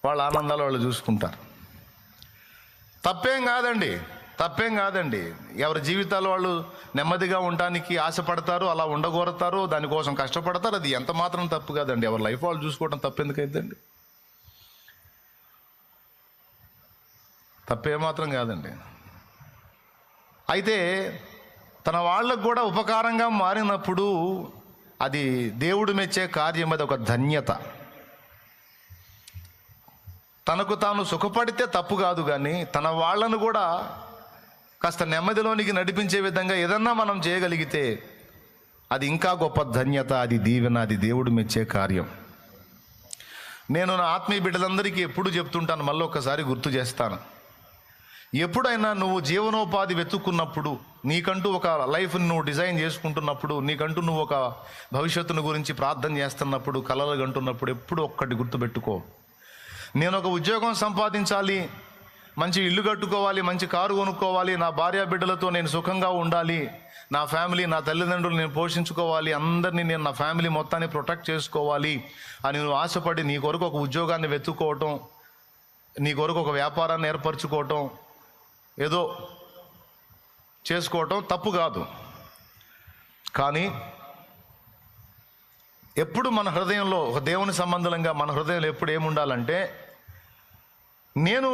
వాళ్ళ ఆనందాలు వాళ్ళు చూసుకుంటారు. తప్పేం కాదండి. ఎవరి జీవితాలు వాళ్ళు నెమ్మదిగా ఉండటానికి ఆశపడతారు, అలా ఉండగోరతారు, దానికోసం కష్టపడతారు. అది ఎంత మాత్రం తప్పు కాదండి. ఎవరి లైఫ్ వాళ్ళు చూసుకోవడం తప్పెందుకైందండి? తప్పేమాత్రం కాదండి. అయితే తన వాళ్ళకు కూడా ఉపకారంగా మారినప్పుడు అది దేవుడు మెచ్చే కార్యం, అది ఒక ధన్యత. తనకు తాను సుఖపడితే తప్పు కాదు, కానీ తన వాళ్ళను కూడా కాస్త నెమ్మదిలోనికి నడిపించే విధంగా ఏదన్నా మనం చేయగలిగితే అది ఇంకా గొప్ప ధన్యత, అది దీవెన, అది దేవుడు మెచ్చే కార్యం. నేను నా ఆత్మీయ బిడ్డలందరికీ ఎప్పుడు చెప్తుంటాను, మళ్ళీ ఒక్కసారి గుర్తు చేస్తాను. ఎప్పుడైనా నువ్వు జీవనోపాధి వెతుక్కున్నప్పుడు, నీకంటూ ఒక లైఫ్ని నువ్వు డిజైన్ చేసుకుంటున్నప్పుడు, నీకంటూ నువ్వు ఒక భవిష్యత్తును గురించి ప్రార్థన చేస్తున్నప్పుడు, కలలు కంటున్నప్పుడు ఎప్పుడు ఒక్కటి గుర్తుపెట్టుకో, నేను ఒక ఉద్యోగం సంపాదించాలి, మంచి ఇల్లు కట్టుకోవాలి, మంచి కారు కొనుక్కోవాలి, నా భార్య బిడ్డలతో నేను సుఖంగా ఉండాలి, నా ఫ్యామిలీ, నా తల్లిదండ్రులు నేను పోషించుకోవాలి, అందరినీ నేను, నా ఫ్యామిలీ మొత్తాన్ని ప్రొటెక్ట్ చేసుకోవాలి అని నువ్వు ఆశపడి నీ కొరకు ఒక ఉద్యోగాన్ని వెతుక్కోవటం, నీ కొరకు ఒక వ్యాపారాన్ని ఏర్పరచుకోవటం, ఏదో చేసుకోవటం తప్పు కాదు. కానీ ఎప్పుడు మన హృదయంలో ఒక దేవుని సంబంధంగా మన హృదయంలో ఎప్పుడు ఏముండాలంటే, నేను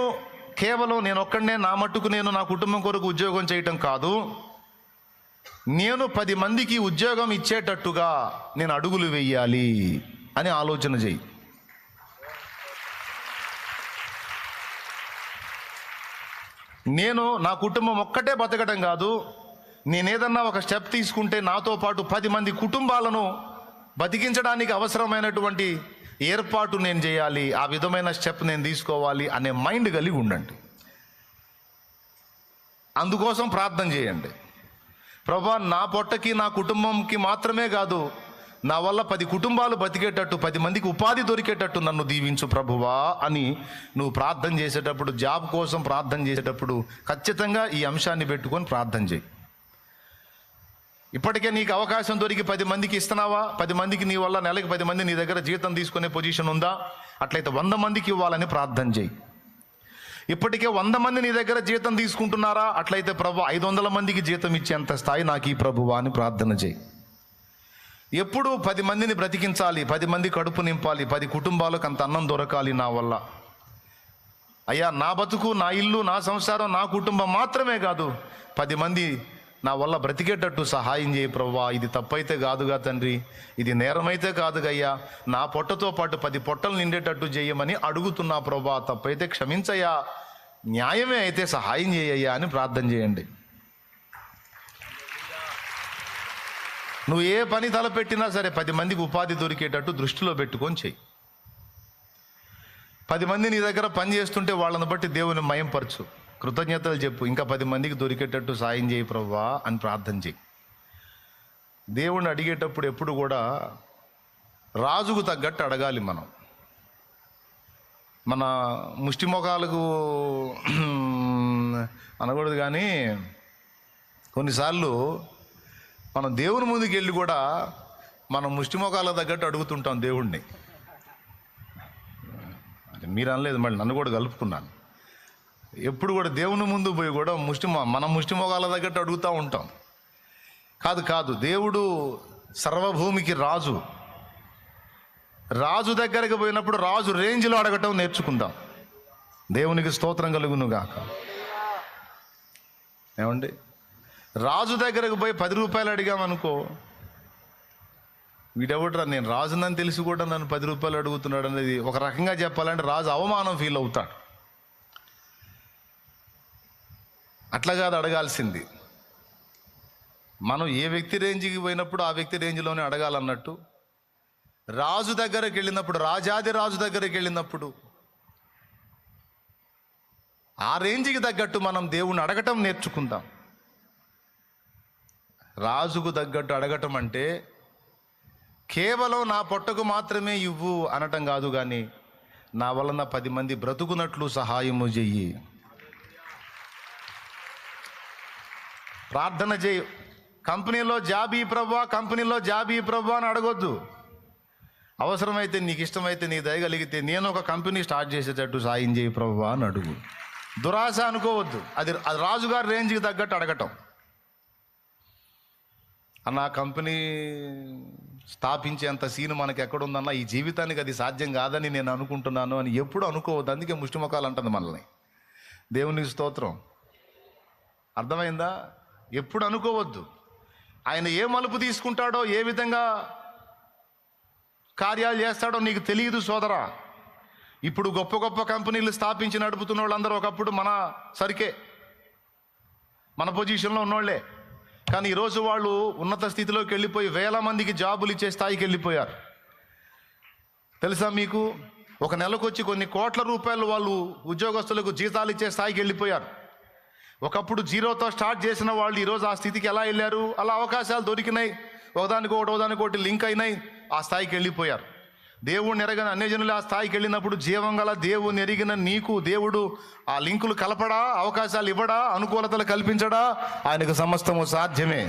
కేవలం నేను ఒక్కడనే నా మట్టుకు నేను నా కుటుంబం కొరకు ఉద్యోగం చేయటం కాదు, నేను 10 మందికి ఉద్యోగం ఇచ్చేటట్టుగా నేను అడుగులు వేయాలి అని ఆలోచన చేయి. నేను నా కుటుంబం ఒక్కటే బతకడం కాదు, నేనేదన్నా ఒక స్టెప్ తీసుకుంటే నాతో పాటు 10 మంది కుటుంబాలను బతికించడానికి అవసరమైనటువంటి ఏర్పాటు నేను చేయాలి, ఆ విధమైన స్టెప్ నేను తీసుకోవాలి అనే మైండ్ కలిగి ఉండండి. అందుకోసం ప్రార్థన చేయండి. ప్రభువా, నా పొట్టకి నా కుటుంబంకి మాత్రమే కాదు, నా వల్ల 10 కుటుంబాలు బతికేటట్టు, 10 మందికి ఉపాధి దొరికేటట్టు నన్ను దీవించు ప్రభువా అని నువ్వు ప్రార్థన చేసేటప్పుడు, జాబ్ కోసం ప్రార్థన చేసేటప్పుడు ఖచ్చితంగా ఈ అంశాన్ని పెట్టుకొని ప్రార్థన చేయి. ఇప్పటికే నీకు అవకాశం దొరికి 10 మందికి ఇస్తున్నావా? 10 మందికి నీ వల్ల నెలకి 10 మంది నీ దగ్గర జీతం తీసుకునే పొజిషన్ ఉందా? అట్లయితే 100 మందికి ఇవ్వాలని ప్రార్థన చేయి. ఇప్పటికే 100 మంది నీ దగ్గర జీతం తీసుకుంటున్నారా? అట్లయితే ప్రభు 500 మందికి జీతం ఇచ్చేంత స్థాయి నాకు ఈ ప్రభువా అని ప్రార్థన చేయి. ఎప్పుడు 10 మందిని బ్రతికించాలి, 10 మంది కడుపు నింపాలి, 10 కుటుంబాలకు అంత అన్నం దొరకాలి నా వల్ల. అయ్యా, నా బతుకు, నా ఇల్లు, నా సంసారం, నా కుటుంబం మాత్రమే కాదు, 10 మంది నా వల్ల బ్రతికేటట్టు సహాయం చేయి ప్రభువా. ఇది తప్పైతే కాదుగా తండ్రి, ఇది నేరమైతే కాదుగా అయ్యా, నా పొట్టతో పాటు 10 పొట్టలు నిండేటట్టు చేయమని అడుగుతున్నా ప్రభువా. తప్పైతే క్షమించయ్యా, న్యాయమే అయితే సహాయం చేయయ్యా అని ప్రార్థన చేయండి. నువ్వు ఏ పని తలపెట్టినా సరే 10 మందికి ఉపాధి దొరికేటట్టు దృష్టిలో పెట్టుకొని చెయ్యి. 10 మంది నీ దగ్గర పని చేస్తుంటే వాళ్ళని బట్టి దేవుని మయంపరచు, కృతజ్ఞతలు చెప్పు, ఇంకా 10 మందికి దొరికేటట్టు సాయం చేయి ప్రభువా అని ప్రార్థన చేయి. దేవుణ్ణి అడిగేటప్పుడు ఎప్పుడు కూడా రాజుకు తగ్గట్టు అడగాలి. మన ముష్టి మొఖాలకు అనకూడదు, కానీ కొన్నిసార్లు మనం దేవుని ముందుకు వెళ్ళి కూడా మనం ముష్టి మొఖాలకు తగ్గట్టు అడుగుతుంటాం దేవుణ్ణి. మీరు అనలేదు, మళ్ళీ నన్ను కూడా కలుపుకున్నాను. ఎప్పుడు కూడా దేవుని ముందు పోయి కూడా మనం ముష్టి మొఖాల తగ్గట్టు అడుగుతూ ఉంటాం. కాదు, దేవుడు సర్వభూమికి రాజు. రాజు దగ్గరికి పోయినప్పుడు రాజు రేంజ్లో అడగటం నేర్చుకుందాం. దేవునికి స్తోత్రం కలుగును గాక. ఏమండి, రాజు దగ్గరకు పోయి 10 రూపాయలు అడిగామనుకో, వీడెవడరా, నేను రాజునని తెలిసి కూడా నన్ను 10 రూపాయలు అడుగుతున్నాడు అనేది ఒక రకంగా చెప్పాలంటే రాజు అవమానం ఫీల్ అవుతాడు. అట్లా కాదు అడగాల్సింది. మనం ఏ వ్యక్తి రేంజ్కి పోయినప్పుడు ఆ వ్యక్తి రేంజ్లోనే అడగాలన్నట్టు, రాజు దగ్గరికి వెళ్ళినప్పుడు, రాజాది రాజు దగ్గరికి వెళ్ళినప్పుడు ఆ రేంజ్కి తగ్గట్టు మనం దేవుణ్ణి అడగటం నేర్చుకుందాం. రాజుకు తగ్గట్టు అడగటం అంటే కేవలం నా పొట్టకు మాత్రమే ఇవ్వు అనటం కాదు, కానీ నా వలన 10 మంది బ్రతుకున్నట్లు సహాయము చెయ్యి. ప్రార్థన చేయి. కంపెనీలో జాబీ ప్రభా అని అడగొద్దు. అవసరమైతే నీకు ఇష్టమైతే నీ దయగలిగితే నేను ఒక కంపెనీ స్టార్ట్ చేసేటట్టు సాయం చేయి ప్రభువా అని అడుగు. దురాశ అనుకోవద్దు, అది రాజుగారి రేంజ్కి తగ్గట్టు అడగటం. అన్న కంపెనీ స్థాపించేంత సీన్ మనకి ఎక్కడుందన్నా, ఈ జీవితానికి అది సాధ్యం కాదని నేను అనుకుంటున్నాను అని ఎప్పుడు అనుకోవద్దు. అందుకే ముష్టిముఖాలు అంటుంది మనల్ని. దేవునికి స్తోత్రం. అర్థమైందా? ఎప్పుడు అనుకోవద్దు. ఆయన ఏ మలుపు తీసుకుంటాడో, ఏ విధంగా కార్యాలు చేస్తాడో నీకు తెలియదు సోదరా. ఇప్పుడు గొప్ప గొప్ప కంపెనీలు స్థాపించి నడుపుతున్న వాళ్ళందరూ ఒకప్పుడు మన సరికే, మన పొజిషన్లో ఉన్నోళ్లే. కానీ ఈరోజు వాళ్ళు ఉన్నత స్థితిలోకి వెళ్ళిపోయి వేల మందికి జాబులు ఇచ్చే స్థాయికి వెళ్ళిపోయారు. తెలుసా మీకు? ఒక నెలకు వచ్చి కొన్ని కోట్ల రూపాయలు వాళ్ళు ఉద్యోగస్తులకు జీతాలు ఇచ్చే స్థాయికి వెళ్ళిపోయారు. ఒకప్పుడు జీరోతో స్టార్ట్ చేసిన వాళ్ళు ఈరోజు ఆ స్థితికి ఎలా వెళ్ళారు? అలా అవకాశాలు దొరికినాయి, ఒకదానికొకటి లింక్ అయినాయి, ఆ స్థాయికి వెళ్ళిపోయారు. దేవుడిని ఎరగని అన్యజనులు ఆ స్థాయికి వెళ్ళినప్పుడు జీవం గల దేవుని ఎరిగిన నీకు దేవుడు ఆ లింకులు కలపడా, అవకాశాలు ఇవ్వడా, అనుకూలతలు కల్పించడా? ఆయనకు సమస్తము సాధ్యమే.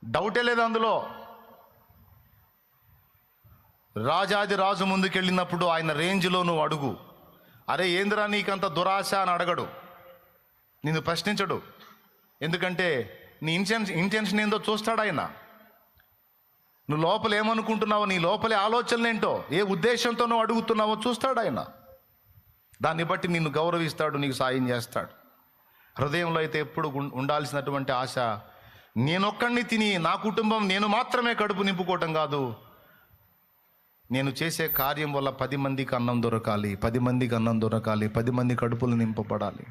డౌటే లేదు అందులో. రాజాది రాజు ముందుకెళ్ళినప్పుడు ఆయన రేంజ్లో నువ్వు అడుగు. అరే ఏందిరా నీకంత దురాశ అని అడగడు, నిన్ను ప్రశ్నించడు. ఎందుకంటే నీ ఇంటెన్షన్ ఏందో చూస్తాడు ఆయన. నువ్వు లోపల ఏమనుకుంటున్నావో, నీ లోపలే ఆలోచనలు ఏంటో, ఏ ఉద్దేశంతో నువ్వు అడుగుతున్నావో చూస్తాడు ఆయన. దాన్ని బట్టి నిన్ను గౌరవిస్తాడు, నీకు సాయం చేస్తాడు. హృదయంలో అయితే ఎప్పుడు ఉండాల్సినటువంటి ఆశ, నేనొక్కడిని తిని నా కుటుంబం నేను మాత్రమే కడుపు నింపుకోవటం కాదు, నేను చేసే కార్యం వల్ల 10 మందికి అన్నం దొరకాలి, 10 మందికి అన్నం దొరకాలి, 10 మంది కడుపులు నింపబడాలి,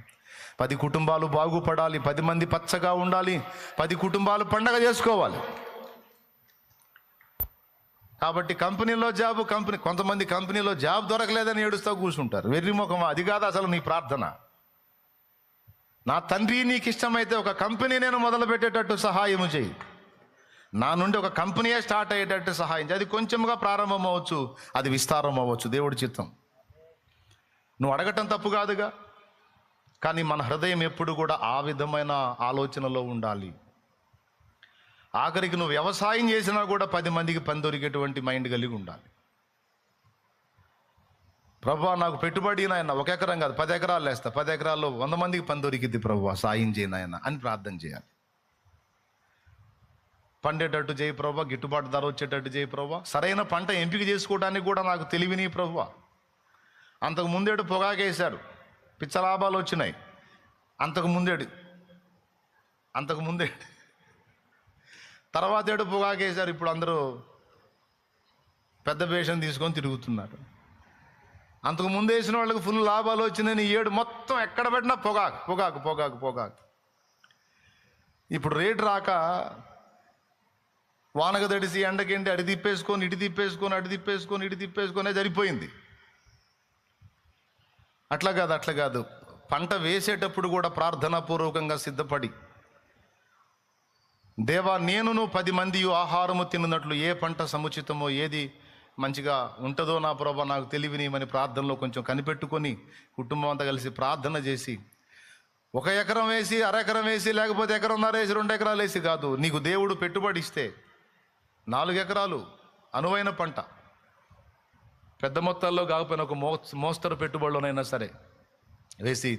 10 కుటుంబాలు బాగుపడాలి, 10 మంది పచ్చగా ఉండాలి, 10 కుటుంబాలు పండగ చేసుకోవాలి. కాబట్టి కంపెనీలో జాబ్, కొంతమంది కంపెనీలో జాబ్ దొరకలేదని ఏడుస్తూ కూర్చుంటారు. వెర్రిముఖం. అది కాదు అసలు నీ ప్రార్థన. నా తండ్రి నీకు ఇష్టమైతే ఒక కంపెనీ నేను మొదలు పెట్టేటట్టు సహాయము చేయి, నా నుండి ఒక కంపెనీయే స్టార్ట్ అయ్యేటట్టు సహాయం చేయి. అది కొంచెంగా ప్రారంభం అవ్వచ్చు, అది విస్తారం అవ్వచ్చు, దేవుడి చిత్తం. నువ్వు అడగటం తప్పు కాదుగా, కానీ మన హృదయం ఎప్పుడు కూడా ఆ విధమైన ఆలోచనలో ఉండాలి. ఆఖరికి నువ్వు వ్యవసాయం చేసినా కూడా 10 మందికి పని దొరికేటువంటి మైండ్ కలిగి ఉండాలి. ప్రభువా నాకు పెట్టుబడి నాయన 1 ఎకరం కాదు 10 ఎకరాలు వేస్తా, 10 ఎకరాల్లో 100 మందికి పని దొరికిద్ది ప్రభువా, సాయం చేయనాయన అని ప్రార్థన చేయాలి. పండేటట్టు చేయి ప్రభువా, గిట్టుబాటు ధర వచ్చేటట్టు చేయి ప్రభువా, సరైన పంట ఎంపిక చేసుకోవడానికి కూడా నాకు తెలివిని ప్రభువా. అంతకు ముందేడు పొగాకేశారు, పిచ్చ లాభాలు వచ్చినాయి. అంతకు ముందేడు తర్వాత ఏడు పొగాకేశారు, ఇప్పుడు అందరూ పెద్ద పేషం తీసుకొని తిరుగుతున్నారు. అంతకు ముందు వేసిన వాళ్ళకి ఫుల్ లాభాలు వచ్చినాయని ఏడు మొత్తం ఎక్కడ పెట్టినా పొగాకు. ఇప్పుడు రేటు రాక వానకు తడిసి ఎండకేంటి అడి తిప్పేసుకొని ఇటు తిప్పేసుకొని సరిపోయింది. అట్లా కాదు. పంట వేసేటప్పుడు కూడా ప్రార్థనాపూర్వకంగా సిద్ధపడి, దేవా నేను 10 మంది ఆహారము తిన్నట్లు ఏ పంట సముచితమో, ఏది మంచిగా ఉంటుందో నా ప్రభా నాకు తెలివినియమని ప్రార్థనలో కొంచెం కనిపెట్టుకొని కుటుంబం అంతా కలిసి ప్రార్థన చేసి, 1 ఎకరం వేసి, 1/2 ఎకరం వేసి, లేకపోతే 1.5 ఎకరం వేసి, 2 ఎకరాలు వేసి కాదు. నీకు దేవుడు పెట్టుబడి ఇస్తే 4 ఎకరాలు అనువైన పంట, పెద్ద మొత్తాల్లో కాకపోయినా ఒక మోస్తరు పెట్టుబడిలోనైనా సరే వేసి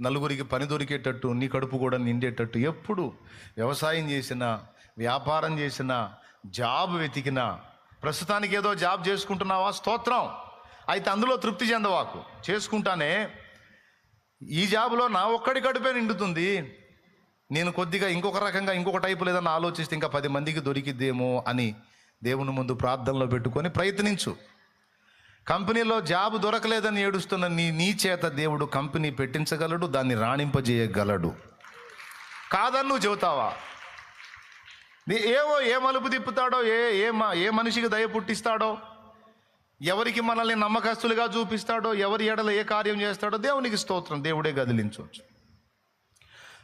నలుగురికి పని దొరికేటట్టు, నీ కడుపు కూడా నిండేటట్టు, ఎప్పుడు వ్యవసాయం చేసినా, వ్యాపారం చేసినా, జాబ్ వెతికినా, ప్రస్తుతానికి ఏదో జాబ్ చేసుకుంటున్నావా, స్తోత్రం. అయితే అందులో తృప్తి చెందవాకు. చేసుకుంటానే ఈ జాబ్లో నా ఒక్కడి కడుపే నిండుతుంది, నేను కొద్దిగా ఇంకొక రకంగా ఇంకొక టైపు లేదని ఆలోచిస్తే ఇంకా 10 మందికి దొరికిద్దేమో అని దేవుని ముందు ప్రార్థనలో పెట్టుకొని ప్రయత్నించు. కంపెనీలో జాబ్ దొరకలేదని ఏడుస్తున్న నీ చేత దేవుడు కంపెనీ పెట్టించగలడు, దాన్ని రాణింపజేయగలడు. కాదని నువ్వు చెబుతావా? ఏ మలుపు తిప్పుతాడో, ఏ మనిషికి దయ పుట్టిస్తాడో, ఎవరికి మనల్ని నమ్మకస్తులుగా చూపిస్తాడో, ఎవరి ఎడల ఏ కార్యం చేస్తాడో దేవునికి స్తోత్రం, దేవుడే గదిలించవచ్చు.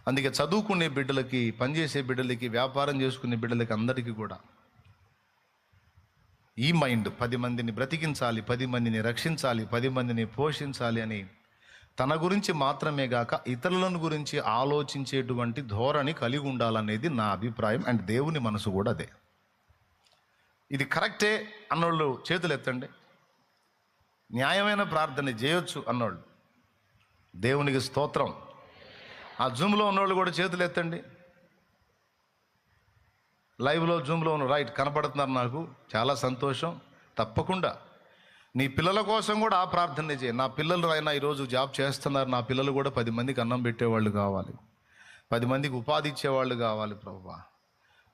అందుకే చదువుకునే బిడ్డలకి, పనిచేసే బిడ్డలకి, వ్యాపారం చేసుకునే బిడ్డలకి అందరికీ కూడా ఈ మైండ్ 10 మందిని బ్రతికించాలి, 10 మందిని రక్షించాలి, 10 మందిని పోషించాలి అని తన గురించి మాత్రమే గాక ఇతరులను గురించి ఆలోచించేటువంటి ధోరణి కలిగి ఉండాలనేది నా అభిప్రాయం. అండ్ దేవుని మనసు కూడా అదే. ఇది కరెక్టే అన్నోళ్ళు చేతులు ఎత్తండి. న్యాయమైన ప్రార్థన చేయొచ్చు అన్నోళ్ళు దేవునికి స్తోత్రం. ఆ జూమ్లో ఉన్నోళ్ళు కూడా చేతులు ఎత్తండి. లైవ్లో జూమ్లో ఉన్న రైట్ కనపడుతున్నారు, నాకు చాలా సంతోషం. తప్పకుండా నీ పిల్లల కోసం కూడా ఆ ప్రార్థనే చేయి. నా పిల్లలు అయినా ఈరోజు జాబ్ చేస్తున్నారు, నా పిల్లలు కూడా 10 మందికి అన్నం పెట్టేవాళ్ళు కావాలి, 10 మందికి ఉపాధి ఇచ్చేవాళ్ళు కావాలి ప్రభువా.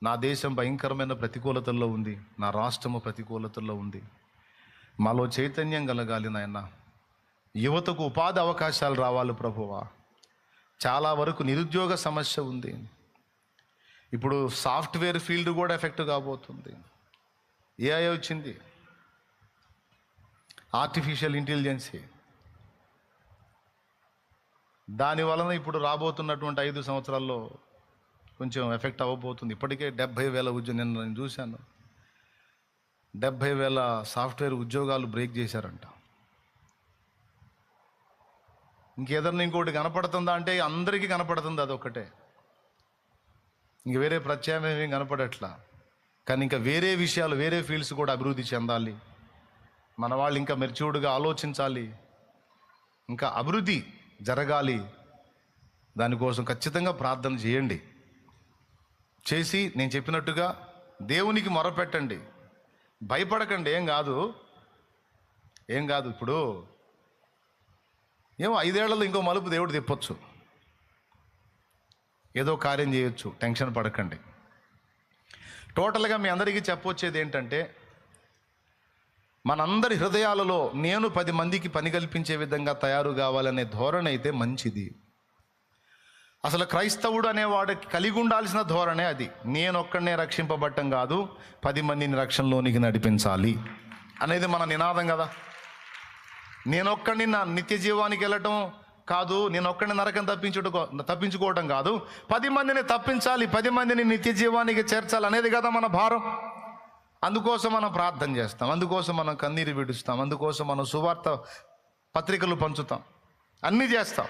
నా దేశం భయంకరమైన ప్రతికూలతల్లో ఉంది, నా రాష్ట్రము ప్రతికూలతల్లో ఉంది. మాలో చైతన్యం కలగాలి నాయన. యువతకు ఉపాధి అవకాశాలు రావాలి ప్రభువా. చాలా వరకు నిరుద్యోగ సమస్య ఉంది. ఇప్పుడు సాఫ్ట్వేర్ ఫీల్డ్ కూడా ఎఫెక్ట్ కాబోతుంది. ఏఐ వచ్చింది, ఆర్టిఫిషియల్ ఇంటెలిజెన్సీ. దాని వలన ఇప్పుడు రాబోతున్నటువంటి 5 సంవత్సరాల్లో కొంచెం ఎఫెక్ట్ అవ్వబోతుంది. ఇప్పటికే 70,000 ఉద్యోగం, నేను చూశాను, 70,000 సాఫ్ట్వేర్ ఉద్యోగాలు బ్రేక్ చేశారంట. ఇంకేదన్నా ఇంకోటి కనపడుతుందా అంటే అందరికీ కనపడుతుంది అదొక్కటే, ఇంక వేరే ప్రత్యామ్నాయం ఏం కనపడట్లా. కానీ ఇంకా వేరే విషయాలు, వేరే ఫీల్డ్స్ కూడా అభివృద్ధి చెందాలి. మన వాళ్ళు ఇంకా మెచ్యూర్డ్గా ఆలోచించాలి, ఇంకా అభివృద్ధి జరగాలి. దానికోసం ఖచ్చితంగా ప్రార్థన చేయండి. చేసి నేను చెప్పినట్టుగా దేవునికి మొరపెట్టండి. భయపడకండి, ఏం కాదు. ఇప్పుడు ఏమో 5 ఏళ్లలో ఇంకో మలుపు దేవుడు తిప్పొచ్చు, ఏదో కార్యం చేయొచ్చు. టెన్షన్ పడకండి. టోటల్గా మీ అందరికీ చెప్పొచ్చేది ఏంటంటే, మనందరి హృదయాలలో నేను 10 మందికి పని కల్పించే విధంగా తయారు కావాలనే ధోరణి అయితే మంచిది. అసలు క్రైస్తవుడు అనేవాడికి కలిగి ఉండాల్సిన ధోరణే అది. నేనొక్కడనే రక్షింపబట్టం కాదు, 10 మందిని రక్షణలోనికి నడిపించాలి అనేది మన నినాదం కదా. నేనొక్కడిని నా నిత్య జీవానికి వెళ్ళటం కాదు, నేనొక్కడిని నరకం తప్పించుకోవటం కాదు, 10 మందిని తప్పించాలి, 10 మందిని నిత్య జీవానికి చేర్చాలి అనేది కదా మన భారం. అందుకోసం మనం ప్రార్థన చేస్తాం, అందుకోసం మనం కన్నీరు విడుస్తాం, అందుకోసం మనం సువార్త పత్రికలు పంచుతాం, అన్నీ చేస్తాం.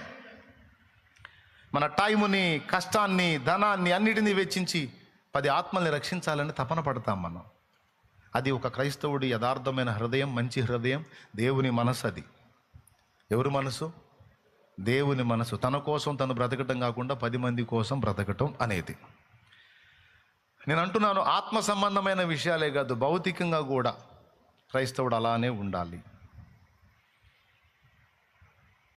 మన టైముని, కష్టాన్ని, ధనాన్ని అన్నిటినీ వెచ్చించి 10 ఆత్మల్ని రక్షించాలని తపన పడతాం మనం. అది ఒక క్రైస్తవుడి యథార్థమైన హృదయం, మంచి హృదయం, దేవుని మనసు. అది ఎవరి మనసు? దేవుని మనసు. తన కోసం తను బ్రతకటం కాకుండా 10 మంది కోసం బ్రతకటం అనేది. నేను అంటున్నాను, ఆత్మ సంబంధమైన విషయాలే కాదు, భౌతికంగా కూడా క్రైస్తవుడు అలానే ఉండాలి.